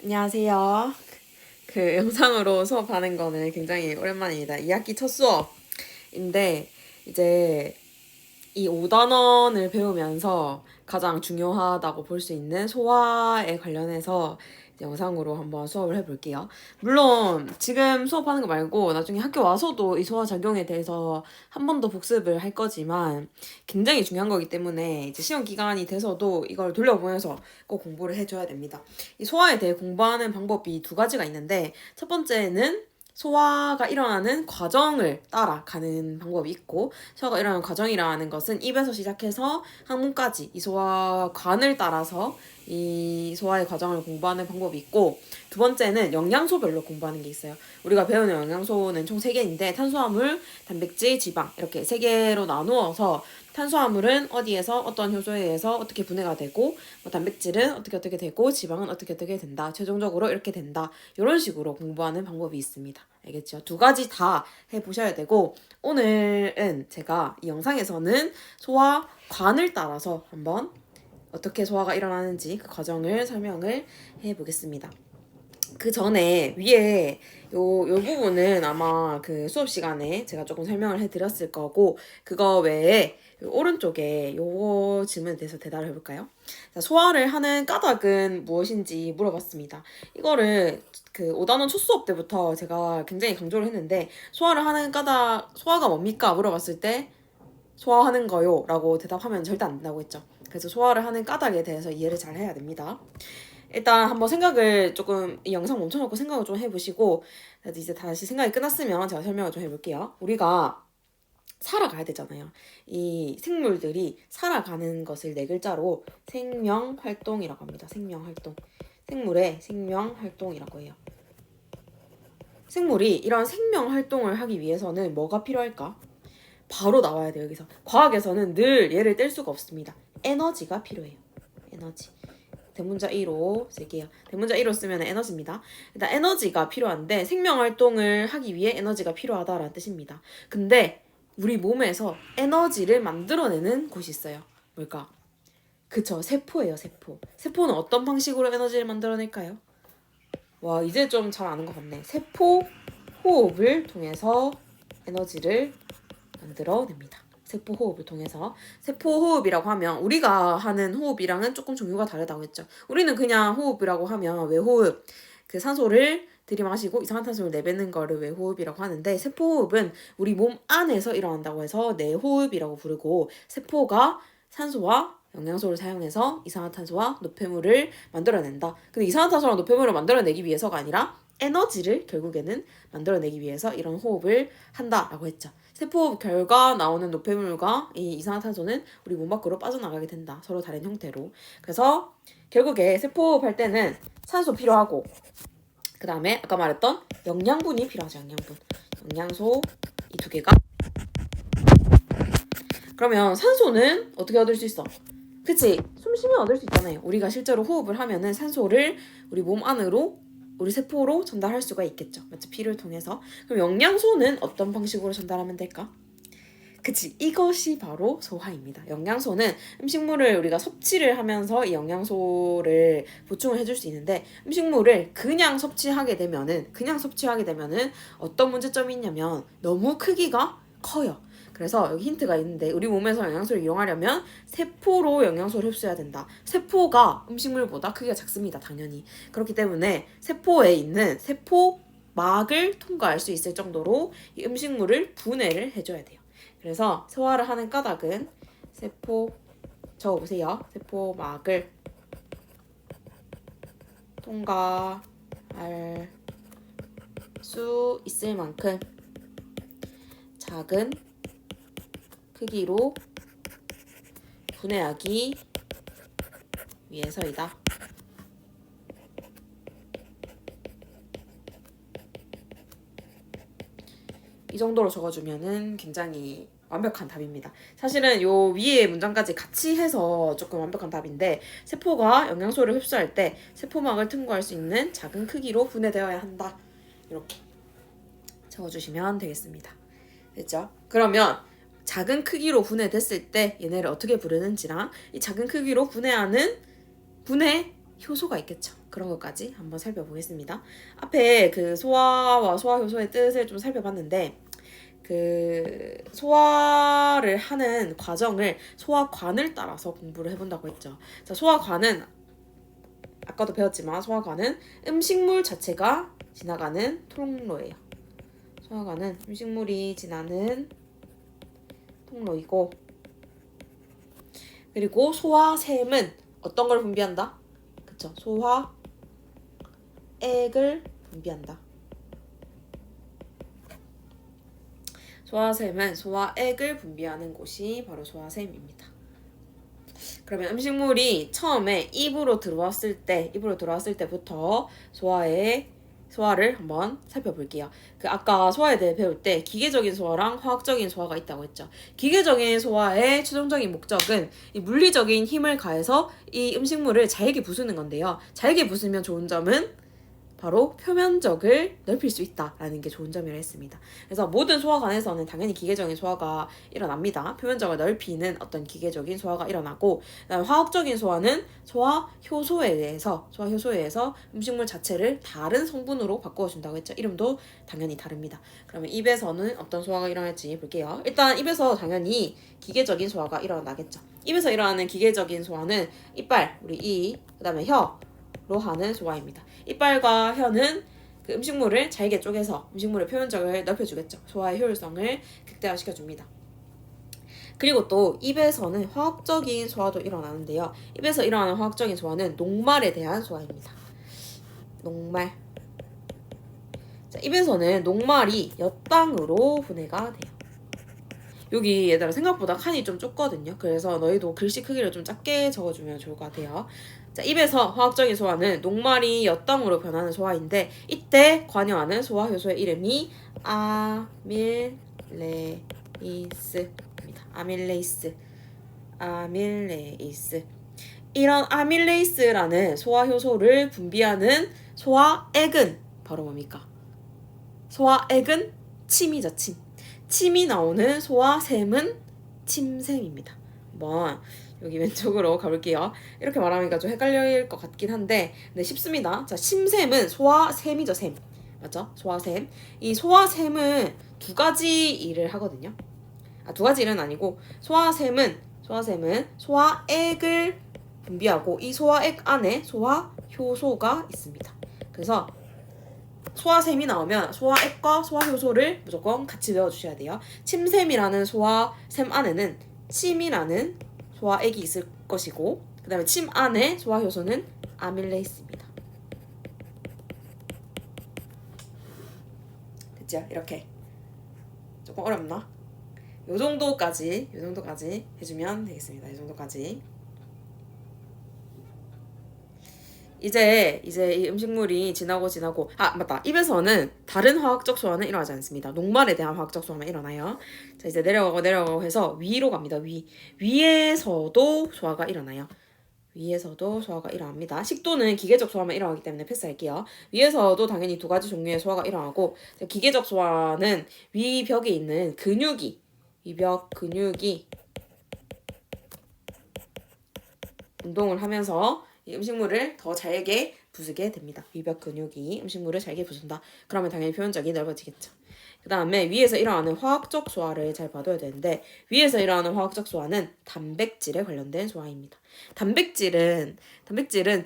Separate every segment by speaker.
Speaker 1: 안녕하세요. 영상으로 수업하는 거는 굉장히 오랜만입니다. 2학기 첫 수업인데 이제 이 5단원을 배우면서 가장 중요하다고 볼 수 있는 소화에 관련해서 영상으로 한번 수업을 해볼게요. 물론 지금 수업하는 거 말고 나중에 학교 와서도 이 소화 작용에 대해서 한 번 더 복습을 할 거지만 굉장히 중요한 거기 때문에 이제 시험 기간이 돼서도 이걸 돌려보면서 꼭 공부를 해줘야 됩니다. 이 소화에 대해 공부하는 방법이 두 가지가 있는데 첫 번째는 소화가 일어나는 과정을 따라가는 방법이 있고, 소화가 일어나는 과정이라는 것은 입에서 시작해서 항문까지 이 소화관을 따라서 이 소화의 과정을 공부하는 방법이 있고, 두 번째는 영양소별로 공부하는 게 있어요. 우리가 배우는 영양소는 총 3개인데 탄수화물, 단백질, 지방 이렇게 3개로 나누어서 탄수화물은 어디에서 어떤 효소에 의해서 어떻게 분해가 되고, 단백질은 어떻게 되고, 지방은 어떻게 된다. 최종적으로 이렇게 된다. 이런 식으로 공부하는 방법이 있습니다. 알겠죠? 두 가지 다 해보셔야 되고, 오늘은 제가 이 영상에서는 소화관을 따라서 한번 어떻게 소화가 일어나는지 그 과정을 설명을 해보겠습니다. 그 전에 위에 요 부분은 아마 그 수업 시간에 제가 조금 설명을 해드렸을 거고, 그거 외에 오른쪽에 요 질문에 대해서 대답을 해볼까요? 자, 소화를 하는 까닭은 무엇인지 물어봤습니다. 이거를 그 5단원 첫 수업 때부터 제가 굉장히 강조를 했는데, 소화를 하는 까닭, 소화가 뭡니까? 물어봤을 때 소화하는 거요 라고 대답하면 절대 안 된다고 했죠. 그래서 소화를 하는 까닭에 대해서 이해를 잘 해야 됩니다. 일단 한번 생각을 조금 이 영상 멈춰놓고 생각을 좀 해보시고, 이제 다시 생각이 끝났으면 제가 설명을 좀 해볼게요. 우리가 살아가야 되잖아요. 이 생물들이 살아가는 것을 4글자로 생명활동이라고 합니다. 생명활동. 생물의 생명활동이라고 해요. 생물이 이런 생명활동을 하기 위해서는 뭐가 필요할까? 바로 나와야 돼요, 여기서. 과학에서는 늘 얘를 뗄 수가 없습니다. 에너지가 필요해요. 에너지. 대문자 1호 쓸게요. 대문자 1호 쓰면 에너지입니다. 일단 에너지가 필요한데 생명활동을 하기 위해 에너지가 필요하다라는 뜻입니다. 근데 우리 몸에서 에너지를 만들어내는 곳이 있어요. 뭘까? 그쵸, 세포예요, 세포. 세포는 어떤 방식으로 에너지를 만들어낼까요? 와, 이제 좀 잘 아는 것 같네. 세포 호흡을 통해서 에너지를 만들어냅니다. 세포 호흡을 통해서. 세포 호흡이라고 하면 우리가 하는 호흡이랑은 조금 종류가 다르다고 했죠. 우리는 그냥 호흡이라고 하면 외호흡, 그 산소를 들이마시고 이산화탄소를 내뱉는 거를 외호흡이라고 하는데, 세포 호흡은 우리 몸 안에서 일어난다고 해서 내호흡이라고 부르고, 세포가 산소와 영양소를 사용해서 이산화탄소와 노폐물을 만들어낸다. 근데 이산화탄소랑 노폐물을 만들어내기 위해서가 아니라 에너지를 결국에는 만들어내기 위해서 이런 호흡을 한다라고 했죠. 세포호흡 결과 나오는 노폐물과 이 이산화탄소는 우리 몸 밖으로 빠져나가게 된다. 서로 다른 형태로. 그래서 결국에 세포호흡 할 때는 산소 필요하고, 그 다음에 아까 말했던 영양분이 필요하죠. 영양분. 영양소 이 2개가. 그러면 산소는 어떻게 얻을 수 있어? 그치? 숨 쉬면 얻을 수 있잖아요. 우리가 실제로 호흡을 하면은 산소를 우리 몸 안으로, 우리 세포로 전달할 수가 있겠죠. 맞죠? 피를 통해서. 그럼 영양소는 어떤 방식으로 전달하면 될까? 그치, 이것이 바로 소화입니다. 영양소는 음식물을 우리가 섭취를 하면서 이 영양소를 보충을 해줄 수 있는데, 음식물을 그냥 섭취하게 되면은 어떤 문제점이 있냐면 너무 크기가 커요. 그래서 여기 힌트가 있는데, 우리 몸에서 영양소를 이용하려면 세포로 영양소를 흡수해야 된다. 세포가 음식물보다 크기가 작습니다. 당연히. 그렇기 때문에 세포에 있는 세포막을 통과할 수 있을 정도로 이 음식물을 분해를 해줘야 돼요. 그래서 소화를 하는 까닭은 적어보세요. 세포막을 통과할 수 있을 만큼 작은 크기로 분해하기 위해서이다. 이 정도로 적어주면은 굉장히 완벽한 답입니다. 사실은 요 위에 문장까지 같이 해서 조금 완벽한 답인데, 세포가 영양소를 흡수할 때 세포막을 통과할 수 있는 작은 크기로 분해되어야 한다. 이렇게 적어주시면 되겠습니다. 됐죠? 그러면 작은 크기로 분해됐을 때 얘네를 어떻게 부르는지랑 이 작은 크기로 분해하는 분해 효소가 있겠죠. 그런 것까지 한번 살펴보겠습니다. 앞에 그 소화와 소화효소의 뜻을 좀 살펴봤는데 그 소화를 하는 과정을 소화관을 따라서 공부를 해본다고 했죠. 자, 소화관은 아까도 배웠지만 소화관은 음식물 자체가 지나가는 통로예요. 소화관은 음식물이 지나는 통로이고, 그리고 소화샘은 어떤 걸 분비한다? 그쵸? 소화액을 분비한다. 소화샘은 소화액을 분비하는 곳이 바로 소화샘입니다. 그러면 음식물이 처음에 입으로 들어왔을 때부터 소화를 한번 살펴볼게요. 그 아까 소화에 대해 배울 때 기계적인 소화랑 화학적인 소화가 있다고 했죠. 기계적인 소화의 최종적인 목적은 이 물리적인 힘을 가해서 이 음식물을 잘게 부수는 건데요. 잘게 부수면 좋은 점은 바로 표면적을 넓힐 수 있다라는 게 좋은 점이라 했습니다. 그래서 모든 소화관에서는 당연히 기계적인 소화가 일어납니다. 표면적을 넓히는 어떤 기계적인 소화가 일어나고, 그다음에 화학적인 소화는 소화효소에 의해서 음식물 자체를 다른 성분으로 바꾸어준다고 했죠. 이름도 당연히 다릅니다. 그러면 입에서는 어떤 소화가 일어날지 볼게요. 일단 입에서 당연히 기계적인 소화가 일어나겠죠. 입에서 일어나는 기계적인 소화는 이빨, 우리 이, 그다음에 혀로 하는 소화입니다. 이빨과 혀는 그 음식물을 잘게 쪼개서 음식물의 표면적을 넓혀주겠죠. 소화의 효율성을 극대화시켜줍니다. 그리고 또 입에서는 화학적인 소화도 일어나는데요. 입에서 일어나는 화학적인 소화는 녹말에 대한 소화입니다. 녹말. 자, 입에서는 녹말이 엿당으로 분해가 돼요. 여기 얘들아 생각보다 칸이 좀 좁거든요. 그래서 너희도 글씨 크기를 좀 작게 적어주면 좋을 것 같아요. 자, 입에서 화학적인 소화는 녹말이 엿당으로 변하는 소화인데, 이때 관여하는 소화효소의 이름이 아밀레이스입니다. 아밀레이스. 이런 아밀레이스라는 소화효소를 분비하는 소화액은 바로 뭡니까? 소화액은 침이죠, 침. 침이 나오는 소화샘은 침샘입니다. 한번 여기 왼쪽으로 가볼게요. 이렇게 말하니까 좀 헷갈릴 것 같긴 한데, 네, 쉽습니다. 자, 침샘은 소화샘이죠, 샘. 맞죠? 소화샘. 이 소화샘은 두 가지 일을 하거든요. 두 가지 일은 아니고, 소화샘은 소화액을 분비하고, 이 소화액 안에 소화효소가 있습니다. 그래서 소화샘이 나오면 소화액과 소화효소를 무조건 같이 외워주셔야 돼요. 침샘이라는 소화샘 안에는 침이라는 소화액이 있을 것이고, 그 다음에 침 안에 소화효소는 아밀레이스입니다. 됐죠? 이렇게. 조금 어렵나? 요 정도까지 해주면 되겠습니다. 이 정도까지. 이제 이 음식물이 지나고 맞다. 입에서는 다른 화학적 소화는 일어나지 않습니다. 녹말에 대한 화학적 소화만 일어나요. 자, 이제 내려가고 해서 위로 갑니다. 위에서도 소화가 일어나요. 위에서도 소화가 일어납니다. 식도는 기계적 소화만 일어나기 때문에 패스할게요. 위에서도 당연히 두 가지 종류의 소화가 일어나고, 기계적 소화는 위벽에 있는 위벽 근육이 운동을 하면서 이 음식물을 더 잘게 부수게 됩니다. 위벽 근육이 음식물을 잘게 부순다. 그러면 당연히 표면적이 넓어지겠죠. 그 다음에 위에서 일어나는 화학적 소화를 잘 봐둬야 되는데, 위에서 일어나는 화학적 소화는 단백질에 관련된 소화입니다. 단백질은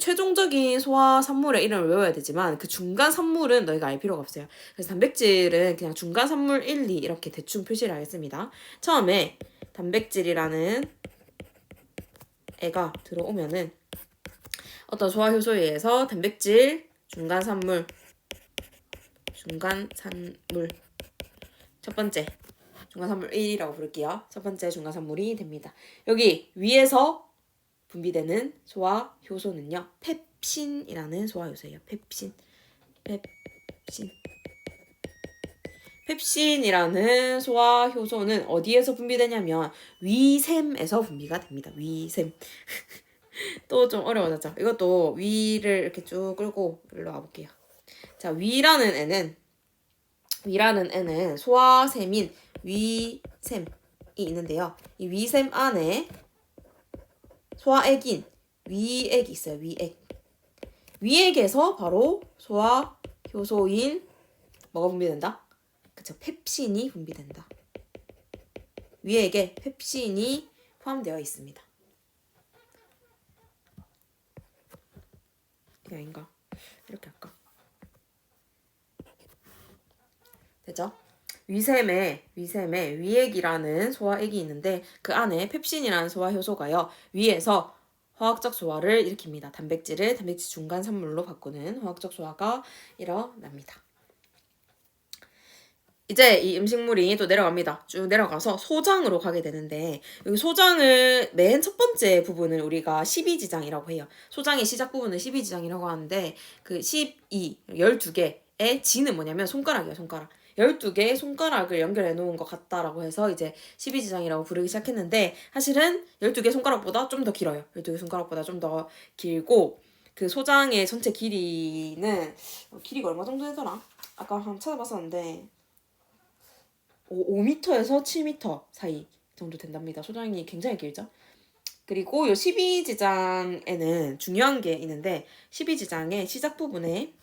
Speaker 1: 최종적인 소화 산물의 이름을 외워야 되지만, 그 중간 산물은 너희가 알 필요가 없어요. 그래서 단백질은 그냥 중간 산물 1, 2 이렇게 대충 표시를 하겠습니다. 처음에 단백질이라는 애가 들어오면은 어떤 소화효소에 의해서 단백질 중간산물 첫 번째 중간산물 1이라고 부를게요. 첫 번째 중간산물이 됩니다. 여기 위에서 분비되는 소화효소는요, 펩신이라는 소화효소예요. 펩신이라는 소화효소는 어디에서 분비되냐면 위샘에서 분비가 됩니다. 위샘. 또 좀 어려워졌죠. 이것도 위를 이렇게 쭉 끌고 일로 와볼게요. 자, 위라는 애는 소화샘인 위샘이 있는데요. 이 위샘 안에 소화액인 위액이 있어요. 위액. 위액에서 바로 소화 효소인 뭐가 분비된다? 그쵸, 펩신이 분비된다. 위액에 펩신이 포함되어 있습니다. 이게 아닌가? 이렇게 할까? 되죠? 위샘에 위액이라는 소화액이 있는데 그 안에 펩신이라는 소화 효소가요. 위에서 화학적 소화를 일으킵니다. 단백질을 단백질 중간 산물로 바꾸는 화학적 소화가 일어납니다. 이제 이 음식물이 또 내려갑니다. 쭉 내려가서 소장으로 가게 되는데 여기 소장을 맨 첫 번째 부분을 우리가 12지장이라고 해요. 소장의 시작 부분을 12지장이라고 하는데 그 12, 12개의 지는 뭐냐면 손가락이에요. 손가락. 12개의 손가락을 연결해 놓은 것 같다라고 해서 이제 12지장이라고 부르기 시작했는데 사실은 12개 손가락보다 좀 더 길어요. 12개 손가락보다 좀 더 길고 그 소장의 전체 길이는 길이가 얼마 정도 되더라? 아까 한번 찾아봤었는데 5m에서 7m 사이 정도 된답니다. 소장이 굉장히 길죠. 그리고 이 12지장에는 중요한 게 있는데 12지장의 시작 부분에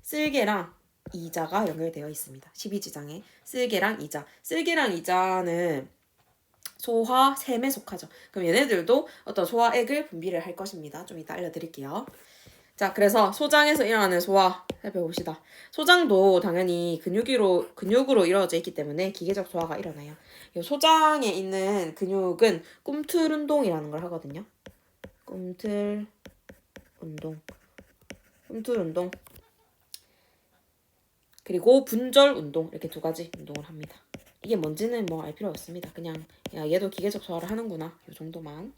Speaker 1: 쓸개랑 이자가 연결되어 있습니다. 12지장에 쓸개랑 이자. 쓸개랑 이자는 소화샘에 속하죠. 그럼 얘네들도 어떤 소화액을 분비를 할 것입니다. 좀 이따 알려드릴게요. 자, 그래서 소장에서 일어나는 소화 살펴봅시다. 소장도 당연히 근육으로 이루어져 있기 때문에 기계적 소화가 일어나요. 소장에 있는 근육은 꿈틀운동이라는 걸 하거든요. 꿈틀운동. 그리고 분절운동 이렇게 두 가지 운동을 합니다. 이게 뭔지는 뭐 알 필요 없습니다. 그냥 야, 얘도 기계적 소화를 하는구나. 이 정도만.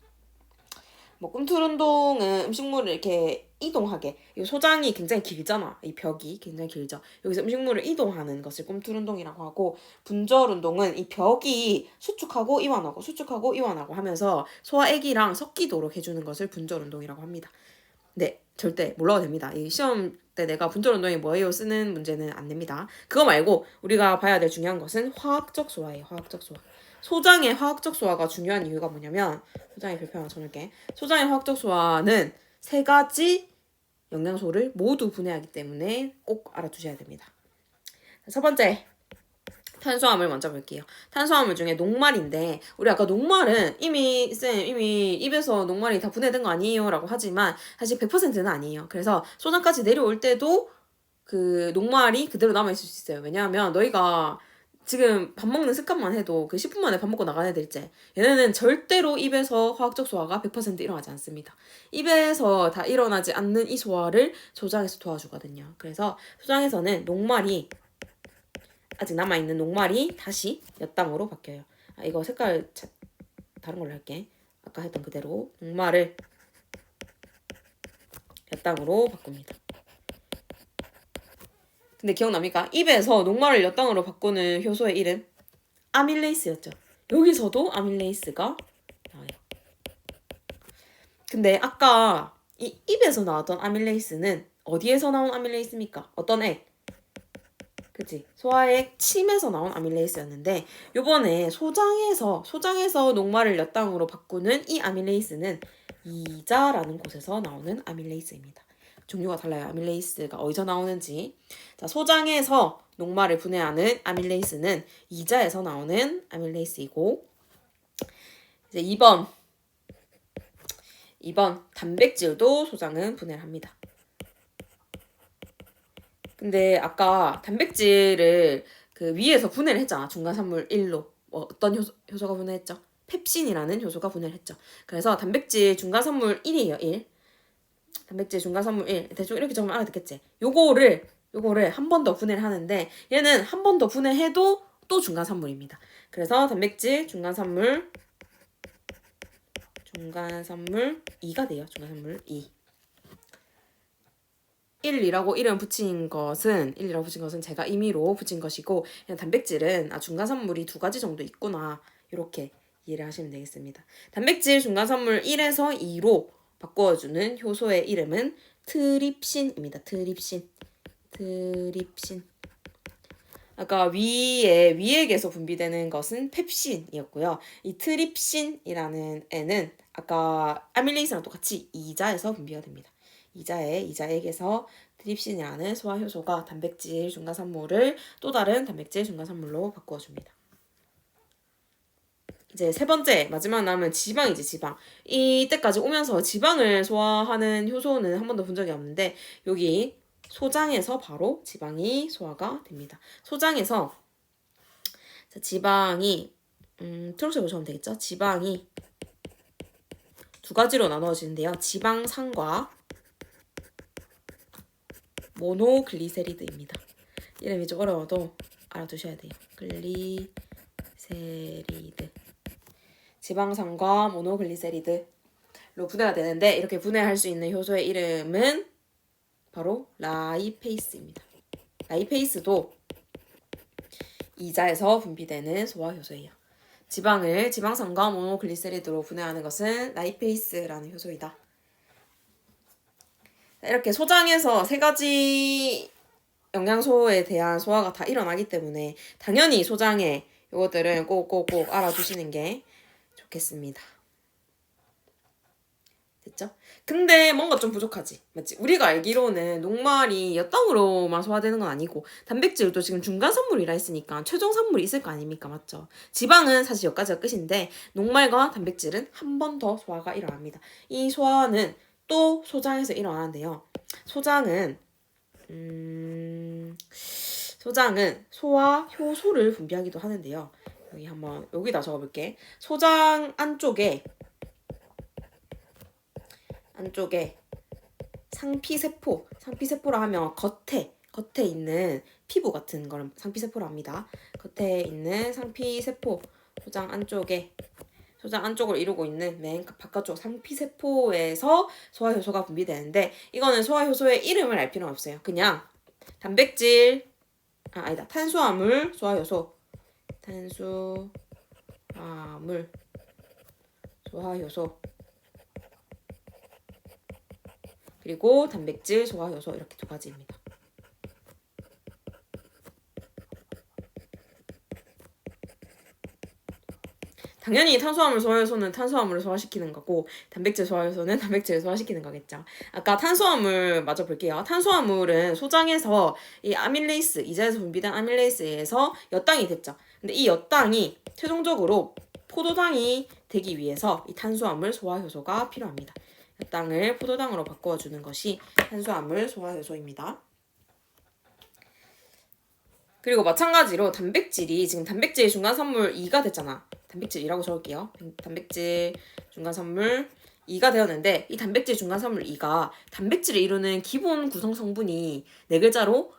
Speaker 1: 뭐 꿈틀운동은 음식물을 이렇게 이동하게 이 소장이 굉장히 길잖아. 이 벽이 굉장히 길죠. 여기서 음식물을 이동하는 것을 꿈틀운동이라고 하고 분절운동은 이 벽이 수축하고 이완하고 하면서 소화액이랑 섞이도록 해주는 것을 분절운동이라고 합니다. 네, 절대 몰라도 됩니다. 이 시험 때 내가 분절운동이 뭐예요? 쓰는 문제는 안 냅니다. 그거 말고 우리가 봐야 될 중요한 것은 화학적 소화예요. 화학적 소화. 소장의 화학적 소화가 중요한 이유가 뭐냐면 소장의 별표 하나 쳐놓을게. 소장의 화학적 소화는 세 가지 영양소를 모두 분해하기 때문에 꼭 알아두셔야 됩니다. 첫 번째, 탄수화물 먼저 볼게요. 탄수화물 중에 녹말인데 우리 아까 녹말은 이미 입에서 녹말이 다 분해된 거 아니에요? 라고 하지만 사실 100%는 아니에요. 그래서 소장까지 내려올 때도 그 녹말이 그대로 남아있을 수 있어요. 왜냐하면 너희가 지금 밥 먹는 습관만 해도 그 10분 만에 밥 먹고 나가는 애들 있지. 얘네는 절대로 입에서 화학적 소화가 100% 일어나지 않습니다. 입에서 다 일어나지 않는 이 소화를 소장에서 도와주거든요. 그래서 소장에서는 녹말이 아직 남아있는 녹말이 다시 엿당으로 바뀌어요. 이거 색깔 다른 걸로 할게. 아까 했던 그대로 녹말을 엿당으로 바꿉니다. 근데 기억납니까? 입에서 녹말을 엿당으로 바꾸는 효소의 이름 아밀레이스였죠. 여기서도 아밀레이스가 나와요. 근데 아까 이 입에서 나왔던 아밀레이스는 어디에서 나온 아밀레이스입니까? 어떤 액? 그치? 소화액 침에서 나온 아밀레이스였는데 요번에 소장에서 녹말을 엿당으로 바꾸는 이 아밀레이스는 이자라는 곳에서 나오는 아밀레이스입니다. 종류가 달라요. 아밀레이스가 어디서 나오는지. 자, 소장에서 녹말을 분해하는 아밀레이스는 이자에서 나오는 아밀레이스이고 이제 2번 단백질도 소장은 분해를 합니다. 근데 아까 단백질을 그 위에서 분해를 했잖아. 중간산물 1로. 어떤 효소가 분해했죠? 펩신이라는 효소가 분해를 했죠. 그래서 단백질 중간산물 1이에요. 1. 단백질 중간산물 1. 대충 이렇게 적으면 알아듣겠지? 요거를 한 번 더 분해를 하는데 얘는 한 번 더 분해해도 또 중간산물입니다. 그래서 단백질 중간산물 2가 돼요. 중간산물 2. 1이라고 이름 붙인 것은 제가 임의로 붙인 것이고 그냥 단백질은 중간산물이 두 가지 정도 있구나 이렇게 이해를 하시면 되겠습니다. 단백질 중간산물 1에서 2로 바꿔주는 효소의 이름은 트립신입니다. 트립신. 아까 위액에서 분비되는 것은 펩신이었고요. 이 트립신이라는 애는 아까 아밀레이스랑 똑같이 이자에서 분비가 됩니다. 이자액에서 트립신이라는 소화 효소가 단백질 중간산물을 또 다른 단백질 중간산물로 바꾸어줍니다. 이제 세 번째 마지막 남은 지방이지 지방. 이때까지 오면서 지방을 소화하는 효소는 한 번도 본 적이 없는데 여기 소장에서 바로 지방이 소화가 됩니다. 소장에서 지방이 초록색 보시면 되겠죠? 지방이 두 가지로 나누어지는데요. 지방산과 모노글리세리드입니다. 이름이 좀 어려워도 알아두셔야 돼요. 글리세리드. 지방산과 모노글리세리드로 분해가 되는데 이렇게 분해할 수 있는 효소의 이름은 바로 라이페이스입니다. 라이페이스도 이자에서 분비되는 소화효소예요. 지방을 지방산과 모노글리세리드로 분해하는 것은 라이페이스라는 효소이다. 이렇게 소장에서 세 가지 영양소에 대한 소화가 다 일어나기 때문에 당연히 소장에 이것들은 꼭꼭꼭 알아두시는 게 좋겠습니다. 됐죠? 근데 뭔가 좀 부족하지. 맞지? 우리가 알기로는 녹말이 엿당으로만 소화되는 건 아니고 단백질도 지금 중간 산물이라 했으니까 최종 산물이 있을 거 아닙니까? 맞죠? 지방은 사실 여기까지가 끝인데 녹말과 단백질은 한 번 더 소화가 일어납니다. 이 소화는 또 소장에서 일어나는데요. 소장은 소화 효소를 분비하기도 하는데요. 여기다 적어볼게. 소장 안쪽에 상피세포라 하면 겉에 있는 피부 같은 걸 상피세포라 합니다. 겉에 있는 상피세포, 소장 안쪽을 이루고 있는 맨 바깥쪽 상피세포에서 소화효소가 분비되는데 이거는 소화효소의 이름을 알 필요는 없어요. 그냥 탄수화물 소화효소 그리고 단백질 소화효소 이렇게 두 가지입니다. 당연히 탄수화물 소화효소는 탄수화물을 소화시키는 거고 단백질 소화효소는 단백질을 소화시키는 거겠죠. 아까 탄수화물 마저 볼게요. 탄수화물은 소장에서 이 아밀레이스, 이자에서 분비된 아밀레이스에 의해서 엿당이 됐죠. 근데 이 엿당이 최종적으로 포도당이 되기 위해서 이 탄수화물 소화효소가 필요합니다. 엿당을 포도당으로 바꿔주는 것이 탄수화물 소화효소입니다. 그리고 마찬가지로 단백질이 지금 단백질 중간산물 2가 됐잖아. 단백질 2라고 적을게요. 단백질 중간산물 2가 되었는데 이 단백질 중간산물 2가 단백질을 이루는 기본 구성 성분이 네 글자로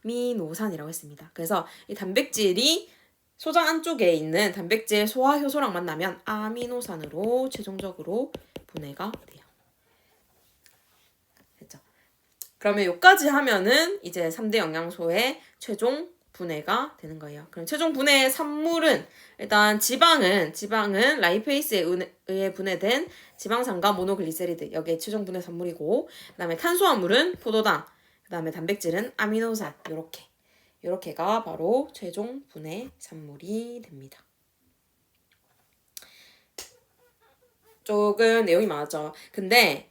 Speaker 1: 아미노산이라고 했습니다. 그래서 이 단백질이 소장 안쪽에 있는 단백질 소화효소랑 만나면 아미노산으로 최종적으로 분해가 돼요. 됐죠? 그러면 여기까지 하면은 이제 3대 영양소의 최종 분해가 되는 거예요. 그럼 최종 분해의 산물은 일단 지방은 라이페이스에 의해 분해된 지방산과 모노글리세리드 여기에 최종 분해 산물이고 그다음에 탄수화물은 포도당 그다음에 단백질은 아미노산 요렇게가 바로 최종 분해 산물이 됩니다. 조금 내용이 많았죠. 근데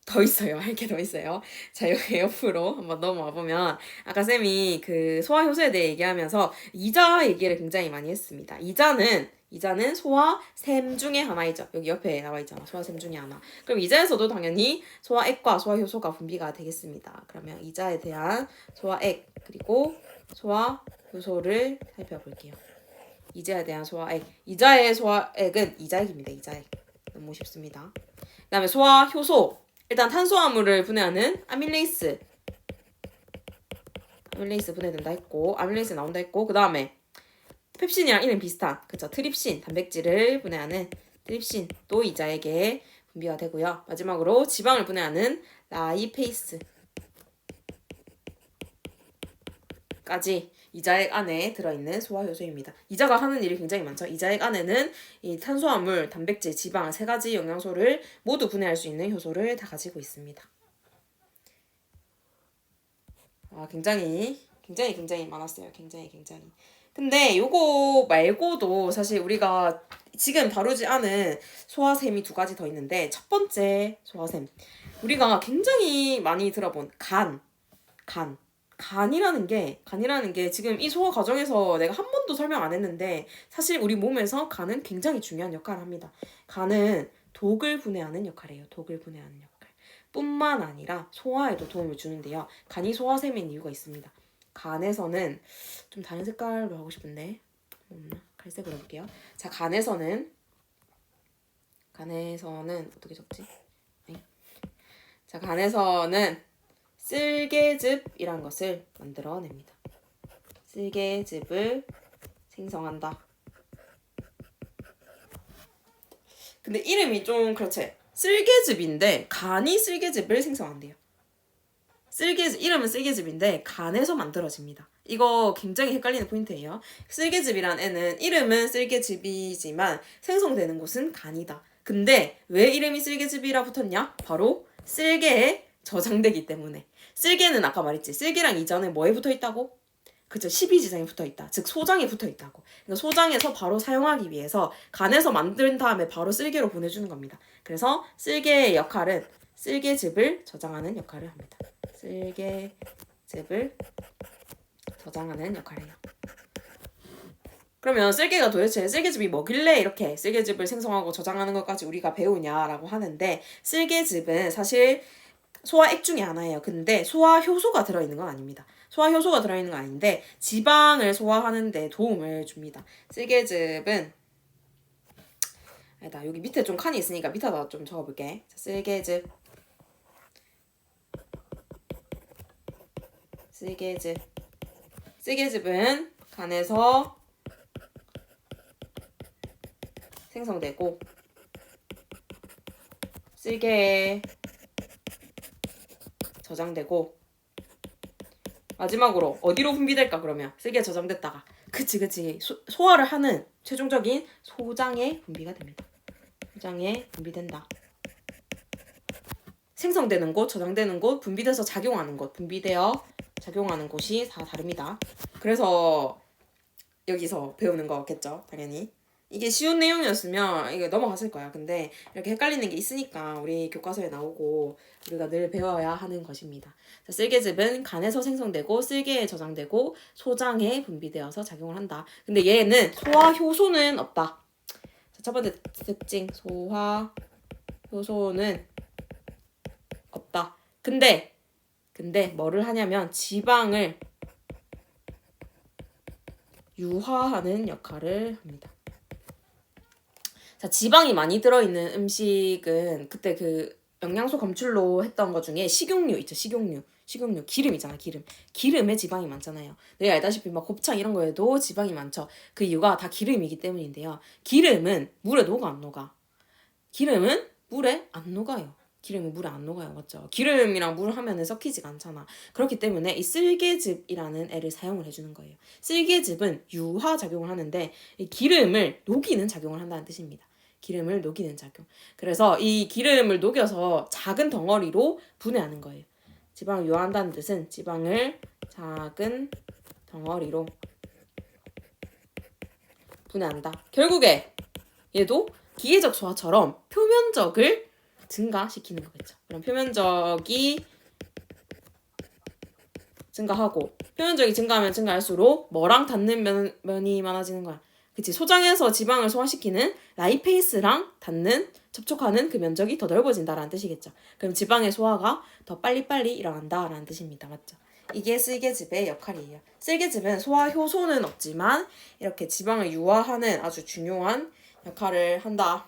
Speaker 1: 더 있어요. 할 게 더 있어요. 자, 여기 옆으로 한번 넘어와 보면 아까 쌤이 그 소화효소에 대해 얘기하면서 이자 얘기를 굉장히 많이 했습니다. 이자는 소화샘 중에 하나이죠. 여기 옆에 나와 있잖아. 소화샘 중에 하나. 그럼 이자에서도 당연히 소화액과 소화효소가 분비가 되겠습니다. 그러면 이자에 대한 소화액 그리고 소화효소를 살펴볼게요. 이자에 대한 소화액. 이자의 소화액은 이자액입니다. 이자액. 너무 쉽습니다. 그 다음에 소화효소. 일단 탄수화물을 분해하는 아밀레이스 분해된다 했고 아밀레이스 나온다 했고 그 다음에 펩신이랑 이름 비슷한 그쵸 트립신 단백질을 분해하는 트립신도 이자에게 분비가 되고요. 마지막으로 지방을 분해하는 라이페이스까지 이자액 안에 들어있는 소화효소입니다. 이자가 하는 일이 굉장히 많죠. 이자액 안에는 이 탄수화물, 단백질, 지방 세 가지 영양소를 모두 분해할 수 있는 효소를 다 가지고 있습니다. 굉장히 많았어요. 굉장히. 근데 요거 말고도 사실 우리가 지금 다루지 않은 소화샘이 두 가지 더 있는데 첫 번째 소화샘 우리가 굉장히 많이 들어본 간이라는 게 지금 이 소화 과정에서 내가 한 번도 설명 안 했는데 사실 우리 몸에서 간은 굉장히 중요한 역할을 합니다. 간은 독을 분해하는 역할이에요. 독을 분해하는 역할. 뿐만 아니라 소화에도 도움을 주는데요. 간이 소화샘인 이유가 있습니다. 간에서는 좀 다른 색깔로 하고 싶은데 없나? 갈색으로 해볼게요. 자, 간에서는 어떻게 적지? 네. 자, 간에서는 쓸개즙이란 것을 만들어냅니다. 쓸개즙을 생성한다. 근데 이름이 좀 그렇지. 쓸개즙인데 간이 쓸개즙을 생성한대요. 이름은 쓸개즙인데 간에서 만들어집니다. 이거 굉장히 헷갈리는 포인트예요. 쓸개즙이란 애는 이름은 쓸개즙이지만 생성되는 곳은 간이다. 근데 왜 이름이 쓸개즙이라 붙었냐? 바로 쓸개에 저장되기 때문에. 쓸개는 아까 말했지. 쓸개랑 이전에 뭐에 붙어 있다고? 그쵸. 12지장에 붙어 있다. 즉 소장에 붙어 있다고. 그러니까 소장에서 바로 사용하기 위해서 간에서 만든 다음에 바로 쓸개로 보내주는 겁니다. 그래서 쓸개의 역할은 쓸개즙을 저장하는 역할을 합니다. 쓸개즙을 저장하는 역할이에요. 그러면 쓸개가 도대체 쓸개즙이 뭐길래 이렇게 쓸개즙을 생성하고 저장하는 것까지 우리가 배우냐라고 하는데 쓸개즙은 사실 소화액 중에 하나예요. 근데 소화효소가 들어있는 건 아닙니다. 소화효소가 들어있는 건 아닌데 지방을 소화하는 데 도움을 줍니다. 쓸개즙은 아니다. 여기 밑에 좀 칸이 있으니까 밑에다 좀 적어볼게. 자, 쓸개즙은 간에서 생성되고 쓸개에 저장되고 마지막으로 어디로 분비될까 그러면 쓸개에 저장됐다가 그치 소화를 하는 최종적인 소장에 분비가 됩니다. 소장에 분비된다. 생성되는 곳, 저장되는 곳, 분비돼서 작용하는 곳, 분비되어 작용하는 곳이 다 다릅니다. 그래서 여기서 배우는 거겠죠, 당연히. 이게 쉬운 내용이었으면 이게 넘어갔을 거야. 근데 이렇게 헷갈리는 게 있으니까 우리 교과서에 나오고 우리가 늘 배워야 하는 것입니다. 자, 쓸개즙은 간에서 생성되고 쓸개에 저장되고 소장에 분비되어서 작용을 한다. 근데 얘는 소화효소는 없다. 자, 첫 번째 특징, 소화효소는 없다. 근데 뭐를 하냐면 지방을 유화하는 역할을 합니다. 자, 지방이 많이 들어있는 음식은 그때 그 영양소 검출로 했던 것 중에 식용유 있죠. 식용유 기름이잖아. 기름에 지방이 많잖아요. 내가 알다시피 막 곱창 이런 거에도 지방이 많죠. 그 이유가 다 기름이기 때문인데요. 기름은 물에 녹아 안 녹아? 기름은 물에 안 녹아요. 기름이 물에 안 녹아요. 맞죠? 기름이랑 물 하면은 섞이지가 않잖아. 그렇기 때문에 이 쓸개즙이라는 애를 사용을 해주는 거예요. 쓸개즙은 유화 작용을 하는데 이 기름을 녹이는 작용을 한다는 뜻입니다. 기름을 녹이는 작용. 그래서 이 기름을 녹여서 작은 덩어리로 분해하는 거예요. 지방을 유화한다는 뜻은 지방을 작은 덩어리로 분해한다. 결국에 얘도 기계적 소화처럼 표면적을 증가시키는 거겠죠. 그럼 표면적이 증가하고 표면적이 증가하면 증가할수록 뭐랑 닿는 면이 많아지는 거야. 그치? 소장에서 지방을 소화시키는 라이페이스랑 접촉하는 그 면적이 더 넓어진다라는 뜻이겠죠. 그럼 지방의 소화가 더 빨리빨리 일어난다라는 뜻입니다. 맞죠? 이게 쓸개즙의 역할이에요. 쓸개즙은 소화효소는 없지만 이렇게 지방을 유화하는 아주 중요한 역할을 한다.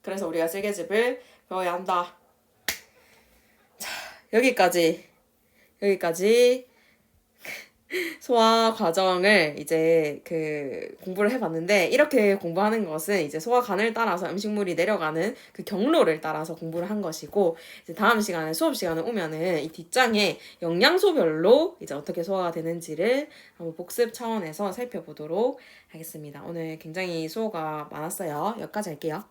Speaker 1: 그래서 우리가 쓸개즙을 배워야 한다. 자, 여기까지 소화 과정을 이제 그 공부를 해봤는데 이렇게 공부하는 것은 이제 소화관을 따라서 음식물이 내려가는 그 경로를 따라서 공부를 한 것이고 이제 다음 시간에 수업 시간에 오면은 이 뒷장에 영양소별로 이제 어떻게 소화가 되는지를 한번 복습 차원에서 살펴보도록 하겠습니다. 오늘 굉장히 수호가 많았어요. 여기까지 할게요.